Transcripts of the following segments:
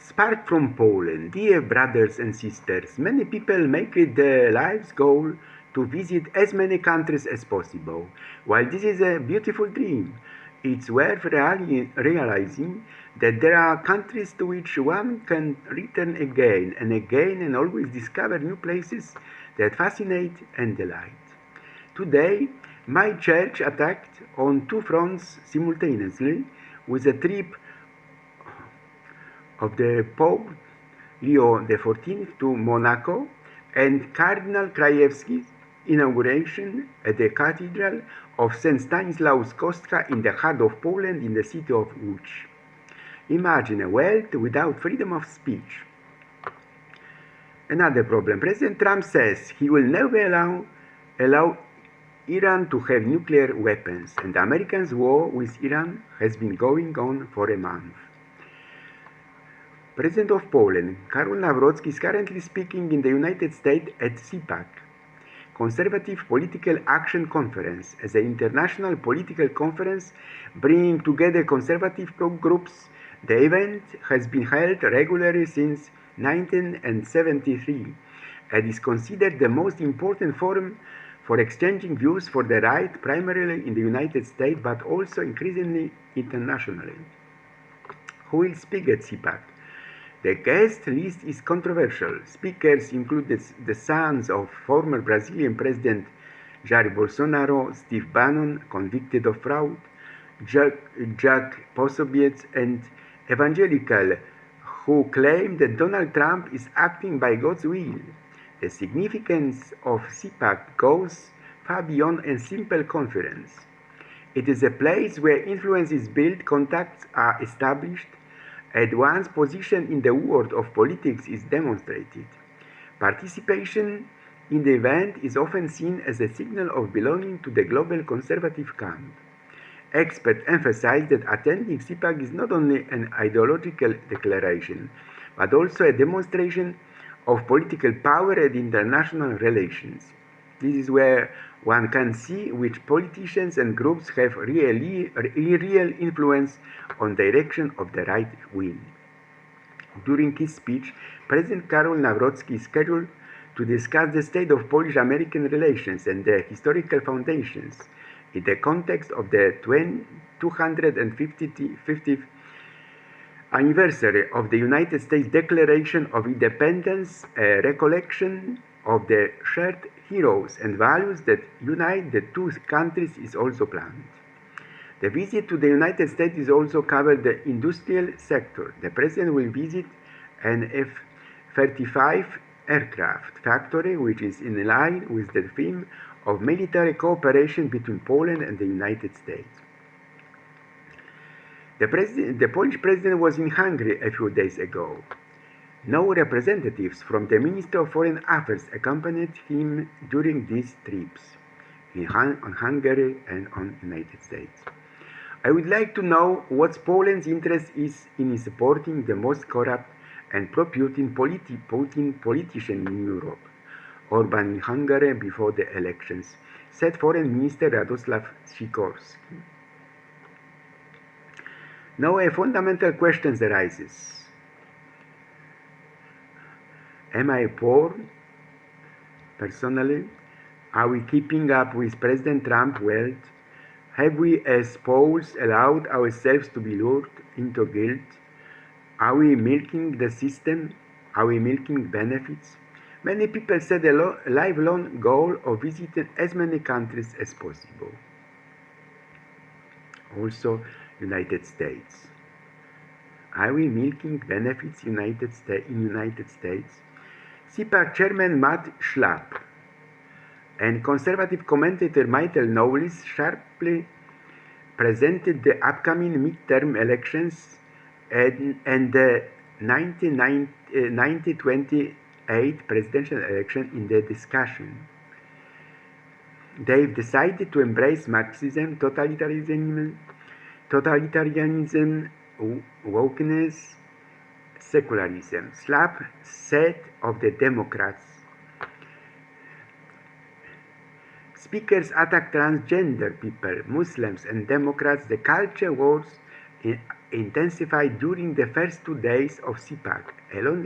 Spark from Poland. Dear brothers and sisters, many people make it their life's goal to visit as many countries as possible. While this is a beautiful dream, it's worth realizing that there are countries to which one can return again and always discover new places that fascinate and delight. Today, my church attacked on two fronts simultaneously with a trip of the Pope Leo XIV to Monaco and Cardinal Krajewski's inauguration at the Cathedral of St. Stanislaus Kostka in the heart of Poland in the city of Łódź. Imagine a world without freedom of speech. Another problem. President Trump says he will never allow Iran to have nuclear weapons, and the Americans' war with Iran has been going on for a month. President of Poland, Karol Nawrocki, is currently speaking in the United States at CPAC, Conservative Political Action Conference, as an international political conference bringing together conservative groups. The event has been held regularly since 1973 and is considered the most important forum for exchanging views for the right, primarily in the United States, but also increasingly internationally. Who will speak at CPAC? The guest list is controversial. Speakers include the sons of former Brazilian President Jair Bolsonaro, Steve Bannon, convicted of fraud, Jack Posobiec, and evangelical who claim that Donald Trump is acting by God's will. The significance of CPAC goes far beyond a simple conference. It is a place where influence is built, contacts are established, and one's position in the world of politics is demonstrated. Participation in the event is often seen as a signal of belonging to the global conservative camp. Experts emphasize that attending CPAC is not only an ideological declaration, but also a demonstration of political power and international relations. This is where one can see which politicians and groups have real influence on the direction of the right wing. During his speech, President Karol Nawrocki is scheduled to discuss the state of Polish-American relations and their historical foundations in the context of the 250th anniversary of the United States Declaration of Independence, a recollection of the shared heroes and values that unite the two countries is also planned. The visit to the United States is also covered the industrial sector. The President will visit an F-35 aircraft factory, which is in line with the theme of military cooperation between Poland and the United States. The Polish President was in Hungary a few days ago. No representatives from the Ministry of Foreign Affairs accompanied him during these trips on Hungary and on the United States. I would like to know what Poland's interest is in supporting the most corrupt and pro-Putin politician in Europe, Orban in Hungary before the elections, said Foreign Minister Radosław Sikorski. Now a fundamental question arises. Am I poor? Personally, are we keeping up with President Trump's wealth? Have we as Poles allowed ourselves to be lured into guilt? Are we milking the system? Are we milking benefits? Many people set a lifelong goal of visiting as many countries as possible. Also, United States. Are we milking benefits in United States? CPAC Chairman Matt Schlapp and conservative commentator Michael Knowles sharply presented the upcoming midterm elections and the 2028 presidential election in the discussion. They've decided to embrace Marxism, totalitarianism, wokeness, secularism. Schlapp said of the Democrats, speakers attack transgender people, Muslims, and Democrats. The culture wars intensified during the first 2 days of CPAC. A long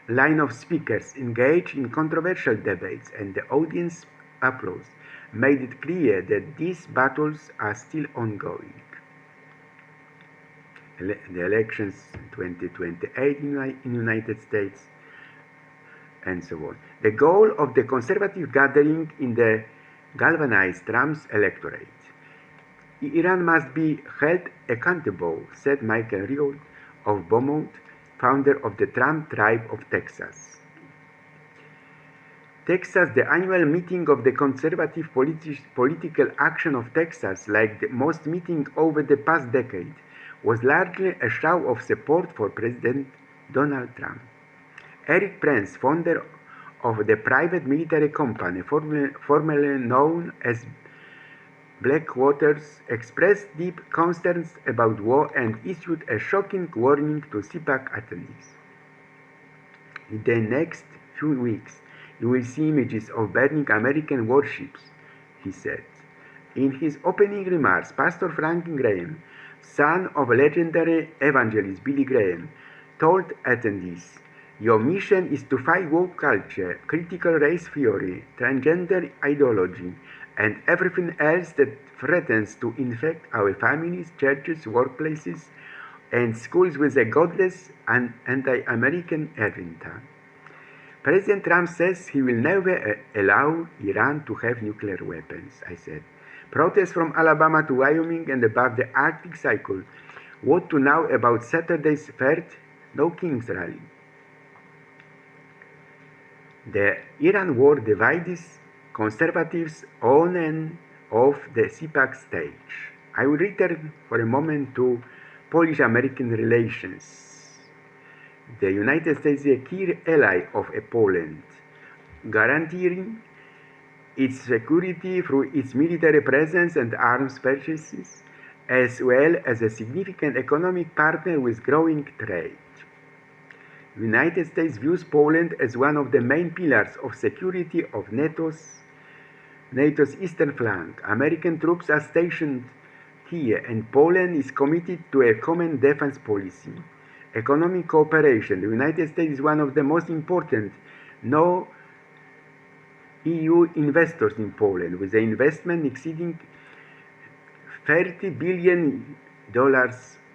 line of speakers engaged in controversial debates, and the audience applause made it clear that these battles are still ongoing. The elections in 2028 in the United States, and so on. The goal of the conservative gathering in the galvanized Trump's electorate. Iran must be held accountable, said Michael Riord of Beaumont, founder of the Trump Tribe of Texas. Texas, the annual meeting of the Conservative Political Action of Texas, like the most meetings over the past decade, was largely a show of support for President Donald Trump. Eric Prince, founder of the private military company formerly known as Blackwaters, expressed deep concerns about war and issued a shocking warning to CPAC attendees. In the next few weeks, you will see images of burning American warships, he said. In his opening remarks, Pastor Franklin Graham, son of legendary evangelist Billy Graham, told attendees, "Your mission is to fight woke culture, critical race theory, transgender ideology, and everything else that threatens to infect our families, churches, workplaces, and schools with a godless and anti-American agenda." President Trump says he will never allow Iran to have nuclear weapons, I said. Protests from Alabama to Wyoming and above the Arctic Circle. What to know about Saturday's third No Kings rally? The Iran war divides conservatives on and off the CPAC stage. I will return for a moment to Polish-American relations. The United States is a key ally of Poland, guaranteeing its security through its military presence and arms purchases, as well as a significant economic partner with growing trade. The United States views Poland as one of the main pillars of security of NATO's eastern flank. American troops are stationed here, and Poland is committed to a common defense policy. Economic cooperation. The United States is one of the most important EU investors in Poland, with the investment exceeding $30 billion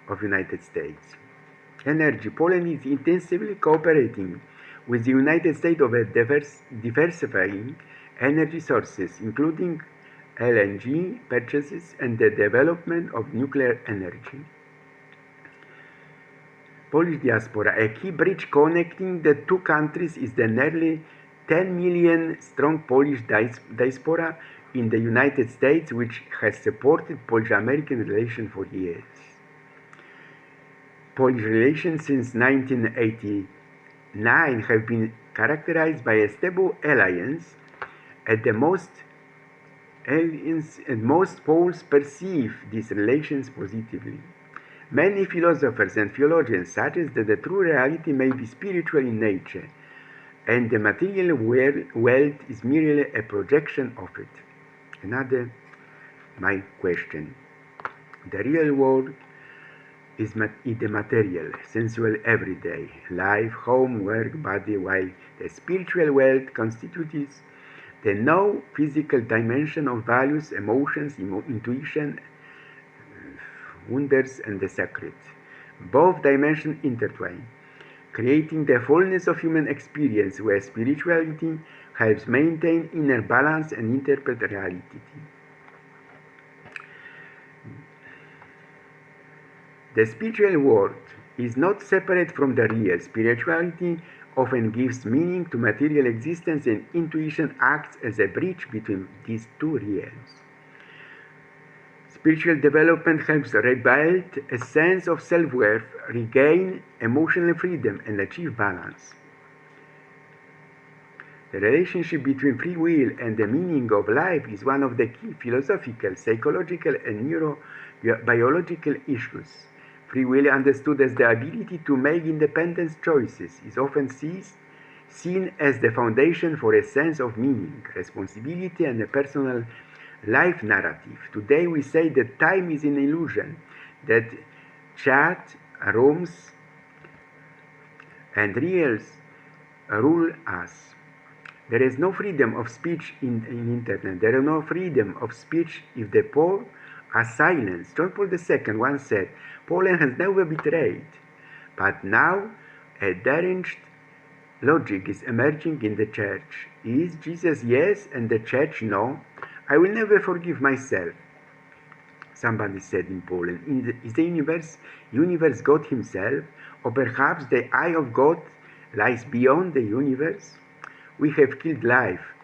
of United States. Energy. Poland is intensively cooperating with the United States over diversifying energy sources, including LNG purchases and the development of nuclear energy. Polish diaspora. A key bridge connecting the two countries is the nearly 10 million strong Polish diaspora in the United States, which has supported Polish-American relations for years. Polish relations since 1989 have been characterized by a stable alliance, and most Poles perceive these relations positively. Many philosophers and theologians suggest that the true reality may be spiritual in nature, and the material world is merely a projection of it. Another, my question. The real world is the material, sensual, everyday, life, home, work, body, while the spiritual world constitutes the no-physical dimension of values, emotions, intuition, wonders, and the sacred. Both dimensions intertwine, creating the fullness of human experience, where spirituality helps maintain inner balance and interpret reality. The spiritual world is not separate from the real. Spirituality often gives meaning to material existence, and intuition acts as a bridge between these two realms. Spiritual development helps rebuild a sense of self-worth, regain emotional freedom, and achieve balance. The relationship between free will and the meaning of life is one of the key philosophical, psychological, and neurobiological issues. Free will, understood as the ability to make independent choices, is often seen as the foundation for a sense of meaning, responsibility, and a personal life narrative. Today we say that time is an illusion, that chat rooms and reels rule us. There is no freedom of speech in internet. There is no freedom of speech if the poor are silenced. John Paul II once said, Poland has never betrayed. But now a deranged logic is emerging in the church. Is Jesus yes and the church no? I will never forgive myself. Somebody said in Poland. Is the universe God himself? Or perhaps the eye of God lies beyond the universe? We have killed life.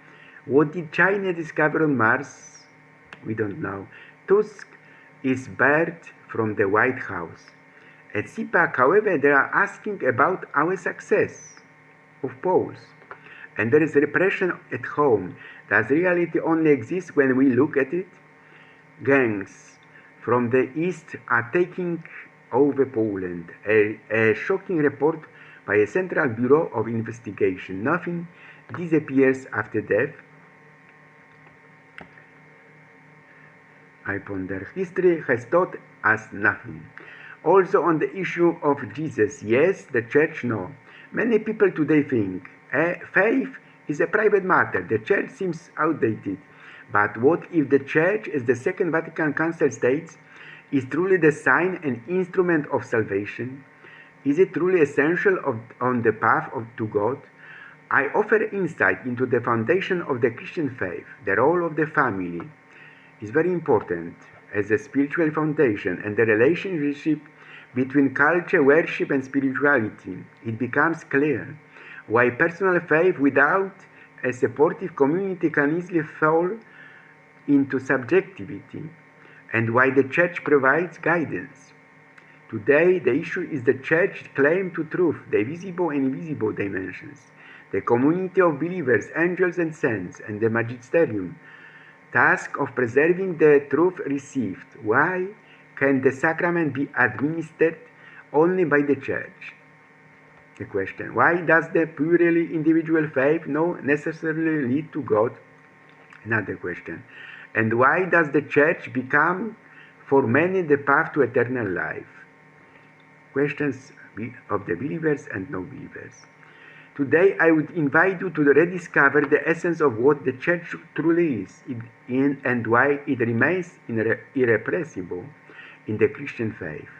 What did China discover on Mars? We don't know. Tusk is barred from the White House. At CPAC, however, they are asking about our success of polls. And there is repression at home. Does reality only exist when we look at it? Gangs from the east are taking over Poland. A shocking report by a Central Bureau of Investigation. Nothing disappears after death. I ponder. History has taught us nothing. Also on the issue of Jesus, yes, the church, no. Many people today think faith is a private matter. The church seems outdated. But what if the church, as the Second Vatican Council states, is truly the sign and instrument of salvation? Is it truly essential on the path to God? I offer insight into the foundation of the Christian faith. The role of the family is very important as a spiritual foundation, and the relationship between culture, worship, and spirituality. It becomes clear why personal faith without a supportive community can easily fall into subjectivity, and why the church provides guidance. Today, the issue is the church's claim to truth, the visible and invisible dimensions, the community of believers, angels and saints, and the magisterium, task of preserving the truth received. Why can the sacrament be administered only by the church? The question, why does the purely individual faith not necessarily lead to God? Another question, and why does the church become for many the path to eternal life? Questions of the believers and non-believers. Today I would invite you to rediscover the essence of what the church truly is and why it remains irrepressible in the Christian faith.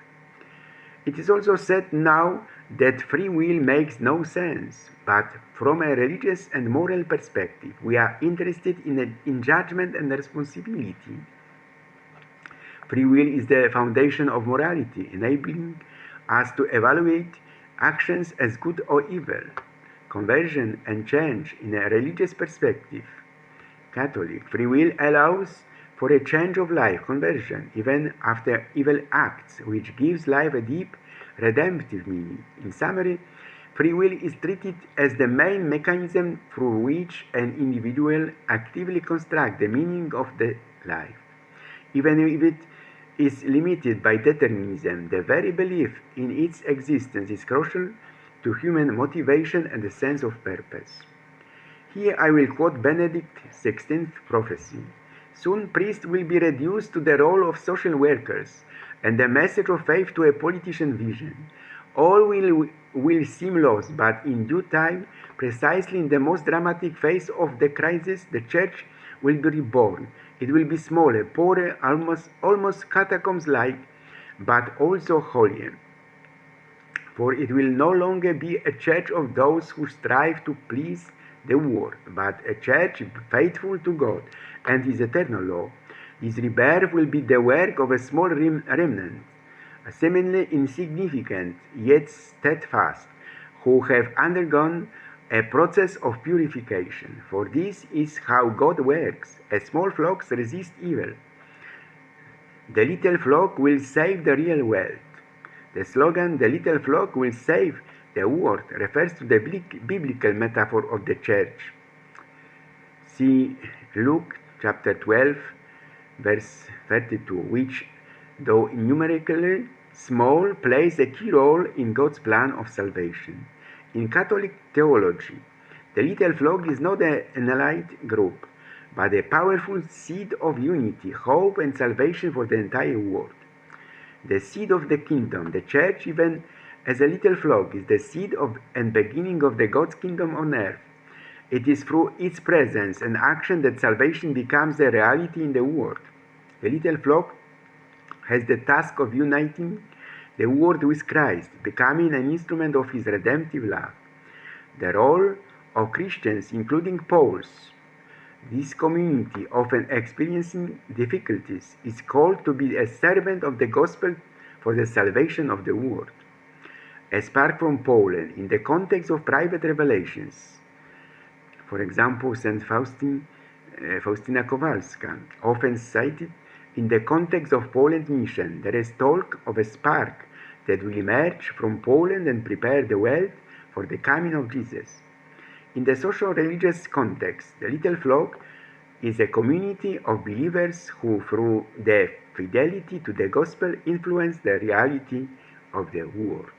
It is also said now that free will makes no sense, but from a religious and moral perspective, we are interested in judgment and responsibility. Free will is the foundation of morality, enabling us to evaluate actions as good or evil. Conversion and change in a religious perspective. Catholic free will allows for a change of life, conversion, even after evil acts, which gives life a deep redemptive meaning. In summary, free will is treated as the main mechanism through which an individual actively constructs the meaning of the life. Even if it is limited by determinism, the very belief in its existence is crucial to human motivation and a sense of purpose. Here I will quote Benedict XVI's prophecy. Soon priests will be reduced to the role of social workers, and the message of faith to a politician vision. All will seem lost, but in due time, precisely in the most dramatic phase of the crisis, the church will be reborn. It will be smaller, poorer, almost catacombs-like, but also holier. For it will no longer be a church of those who strive to please the world, but a church faithful to God and His eternal law. This rebirth will be the work of a small remnant, seemingly insignificant yet steadfast, who have undergone a process of purification. For this is how God works. A small flock resists evil. The little flock will save the real world. The slogan, the little flock will save the world, refers to the biblical metaphor of the church. See Luke chapter 12, verse 32, which, though numerically small, plays a key role in God's plan of salvation. In Catholic theology, the little flock is not an elite group, but a powerful seed of unity, hope, and salvation for the entire world. the seed of the kingdom. The church, even as a little flock, is the seed of and beginning of the God's kingdom on earth. It is through its presence and action that salvation becomes a reality in the world. The little flock has the task of uniting the world with Christ, becoming an instrument of his redemptive love. The role of Christians, including Paul's, this community, often experiencing difficulties, is called to be a servant of the gospel for the salvation of the world. Apart from Paul, in the context of private revelations, for example, St. Faustina Kowalska, often cited in the context of Poland's mission, there is talk of a spark that will emerge from Poland and prepare the world for the coming of Jesus. In the social religious context, the little flock is a community of believers who, through their fidelity to the gospel, influence the reality of the world.